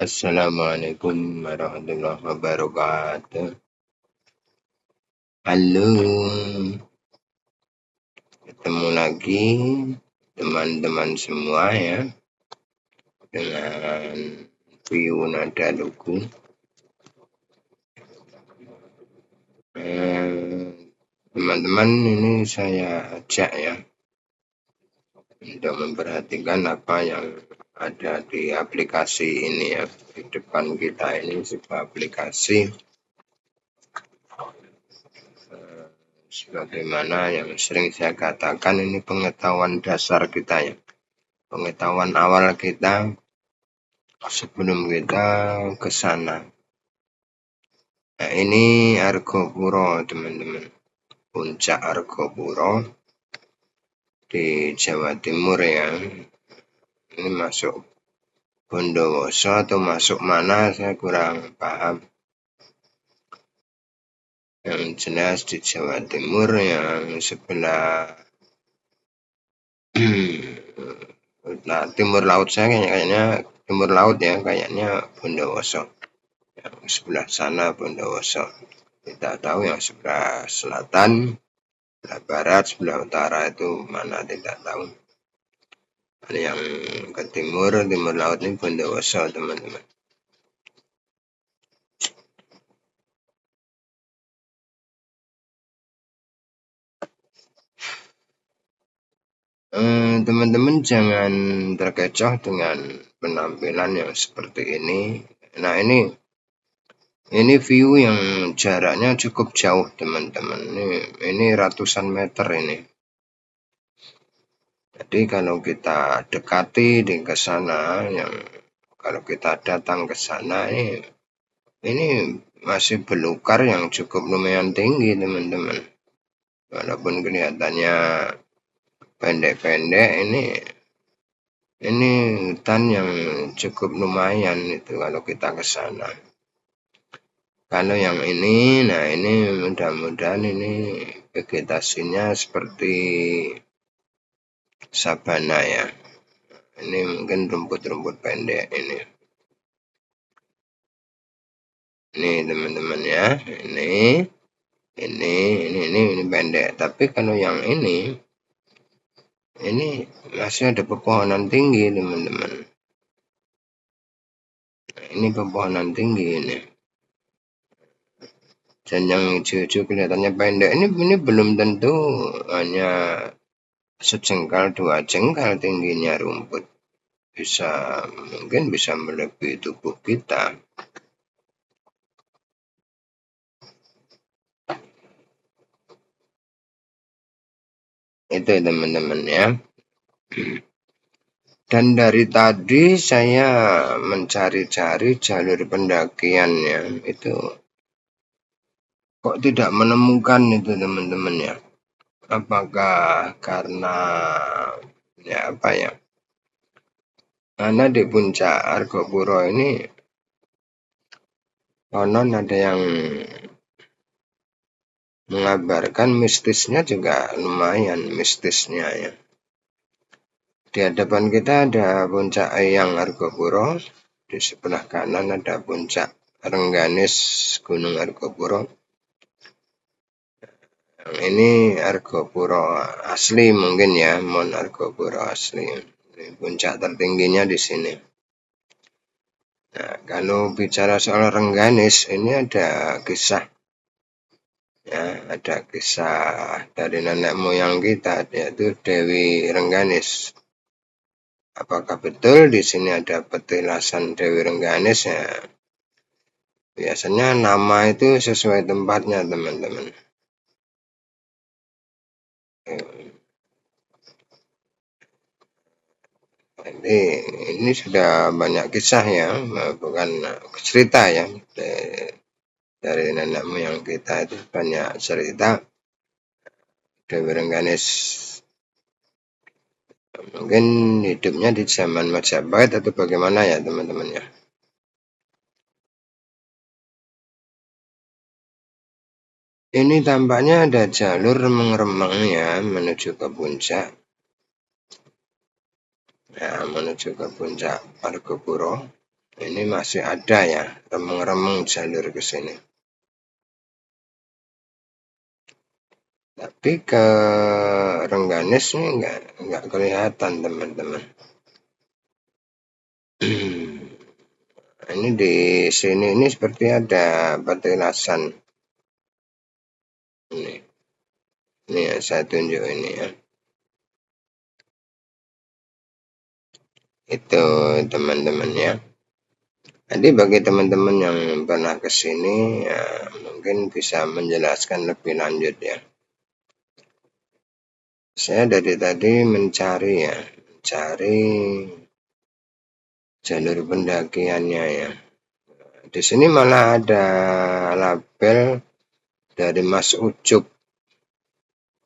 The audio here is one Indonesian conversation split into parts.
Assalamualaikum warahmatullahi wabarakatuh. Halo, ketemu lagi teman-teman semua ya dengan view nada lugu. Teman-teman ini saya ajak ya untuk memperhatikan apa yang ada di aplikasi ini ya. Di depan kita ini sebuah aplikasi sebagaimana yang sering saya katakan, ini pengetahuan dasar kita ya, pengetahuan awal kita sebelum kita ke sana. Nah, ini Argopuro teman-teman, puncak Argopuro di Jawa Timur ya. Ini masuk Bondowoso atau masuk mana saya kurang paham. Yang jelas di Jawa Timur yang sebelah nah, timur laut saya kayaknya timur laut ya, kayaknya Bondowoso. Yang sebelah sana Bondowoso. Kita tahu yang sebelah selatan, sebelah barat, sebelah utara itu mana tidak tahu. Yang ke timur laut ini Bondowoso teman-teman. Teman-teman jangan terkecoh dengan penampilan yang seperti ini. Nah, ini view yang jaraknya cukup jauh teman-teman. Ini ratusan meter ini. Jadi kalau kita dekati di ke sana, kalau kita datang ke sana ini masih belukar yang cukup lumayan tinggi teman-teman. Walaupun kelihatannya pendek-pendek, ini hutan yang cukup lumayan itu kalau kita ke sana. Kalau yang ini, nah ini mudah-mudahan ini vegetasinya seperti sabana ya. Ini mungkin rumput-rumput pendek ini. Ini teman-teman ya, ini pendek. Tapi kalau yang ini masih ada pepohonan tinggi teman-teman. Ini pepohonan tinggi ini. Dan yang hijau-hijau kelihatannya pendek. Ini belum tentu hanya sejengkal 2 jengkal tingginya rumput. Mungkin bisa melebihi tubuh kita. Itu teman-teman ya. Dan dari tadi saya mencari-cari jalur pendakiannya, itu kok tidak menemukan itu teman-teman ya. Apakah karena karena di puncak Argopuro ini konon ada yang mengabarkan mistisnya juga lumayan mistisnya ya. Di hadapan kita ada puncak Eyang Argopuro, di sebelah kanan ada puncak Rengganis Gunung Argopuro. Yang ini Argopuro asli mungkin ya, Argopuro asli. Ini puncak tertingginya di sini. Nah, kalau bicara soal Rengganis, ini ada kisah. Ya, ada kisah dari nenek moyang kita, yaitu Dewi Rengganis. Apakah betul di sini ada petilasan Dewi Rengganis ya? Biasanya nama itu sesuai tempatnya teman-teman. Jadi ini sudah banyak kisah ya, bukan cerita ya. Dari nenek moyang kita itu banyak cerita Dewi Rengganis. Mungkin hidupnya di zaman Majapahit atau bagaimana ya teman-teman ya. Ini tampaknya ada jalur remang-remang ya menuju ke puncak. Nah, menuju ke puncak Argopuro. Ini masih ada ya, remeng-remeng jalur ke sini. Tapi ke Rengganis ini nggak kelihatan teman-teman. Ini di sini ini seperti ada petilasan. Ini yang saya tunjuk ini ya. Itu teman-teman ya. Jadi bagi teman-teman yang pernah ke sini ya, mungkin bisa menjelaskan lebih lanjut ya. Saya dari tadi mencari jalur pendakiannya ya. Di sini malah ada label dari Mas Ucup,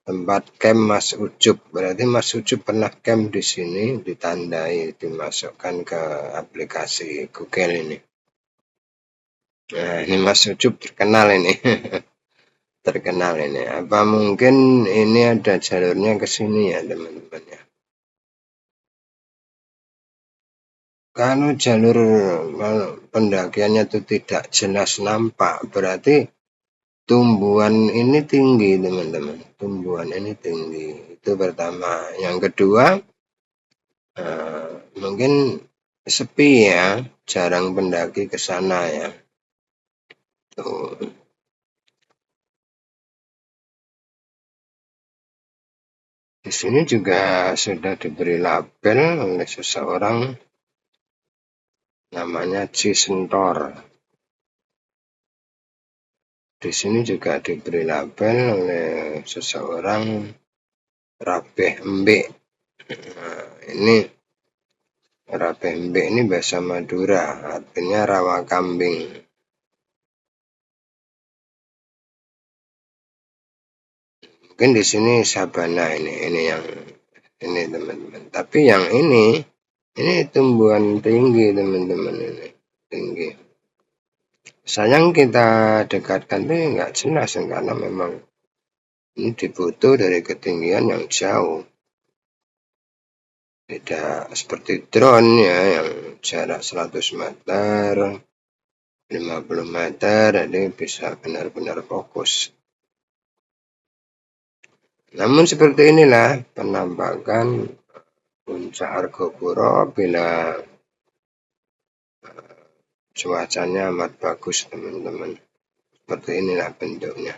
tempat camp Mas Ucup. Berarti Mas Ucup pernah camp di sini, ditandai, dimasukkan ke aplikasi Google ini. Nah, ini Mas Ucup terkenal ini. Terkenal ini. Apa mungkin ini ada jalurnya ke sini ya, teman-teman ya. Kalau jalur pendakiannya itu tidak jelas nampak, berarti tumbuhan ini tinggi, teman-teman. Tumbuhan ini tinggi. Itu pertama. Yang kedua, mungkin sepi ya, jarang pendaki ke sana ya. Tuh. Di sini juga sudah diberi label oleh seseorang, namanya Cisentor. Di sini juga diberi label oleh seseorang, Rabeh Embek. Nah, ini Rabeh Embek ini bahasa Madura, artinya rawa kambing. Mungkin di sini sabana ini yang ini teman-teman. Tapi yang ini tumbuhan tinggi teman-teman ini tinggi. Sayang kita dekatkan tuh nggak jelas karena memang ini difoto dari ketinggian yang jauh. Tidak seperti drone ya yang jarak 100 meter, 50 meter, jadi bisa benar-benar fokus. Namun seperti inilah penampakan Puncak Argopuro bila cuacanya amat bagus teman-teman. Seperti inilah bentuknya.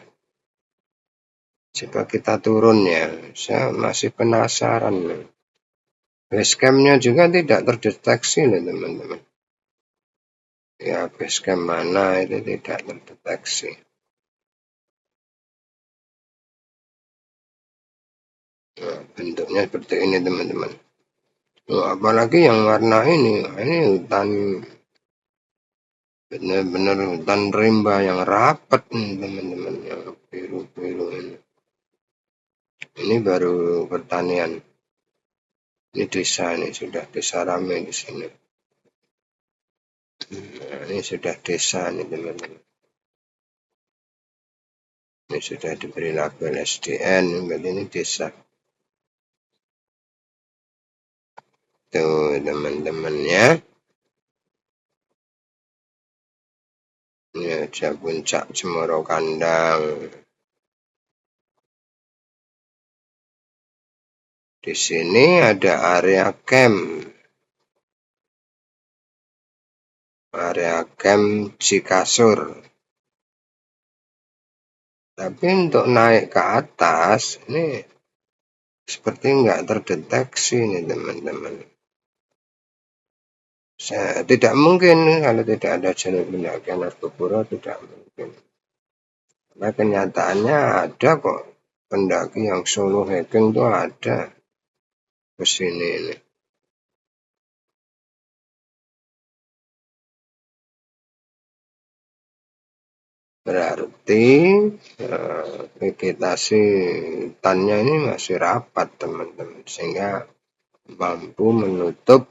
Coba kita turun ya. Saya masih penasaran. Basecampnya juga tidak terdeteksi loh teman-teman. Ya basecamp mana itu tidak terdeteksi. Nah, bentuknya seperti ini teman-teman. Oh, apalagi yang warna ini hutan, benar-benar hutan rimba yang rapat nih teman-teman, yang biru-biru ini. Ini baru pertanian. Ini desa, ini sudah desa ramai di sini. Nah, ini sudah desa nih teman-teman. Ini sudah diberi label SDN, berarti ini desa. Tuh teman-teman ya. Ini ada puncak Cemoro Kandang. Di sini ada area camp. Area camp Cikasur. Tapi untuk naik ke atas ini seperti nggak terdeteksi nih teman-teman. Tidak mungkin kalau tidak ada jalur pendakian Argopuro, tidak mungkin. Karena kenyataannya ada kok pendaki yang solo hiking itu ada ke sini ini. Berarti vegetasi hutannya ini masih rapat teman-teman, sehingga mampu menutup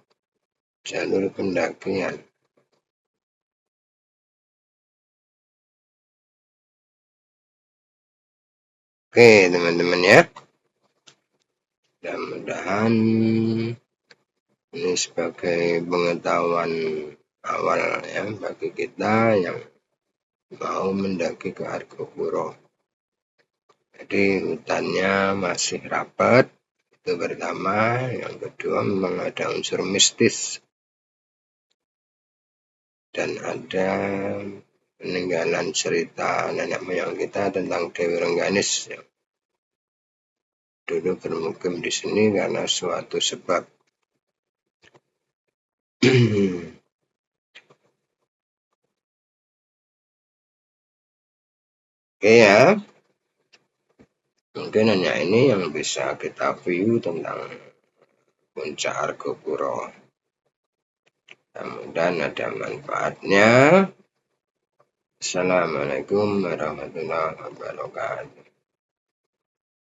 jalur pendakian. Oke teman-teman ya, mudah-mudahan ini sebagai pengetahuan awal ya bagi kita yang mau mendaki ke Argopuro. Jadi hutannya masih rapat, itu pertama. Yang kedua memang ada unsur mistis dan ada peninggalan cerita nenek moyang kita tentang Dewi Rengganis yang dulu bermukim di sini karena suatu sebab. Oke ya, mungkin hanya ini yang bisa kita view tentang Puncak Argopuro. Mudah-mudahan ada manfaatnya. Assalamualaikum warahmatullahi wabarakatuh.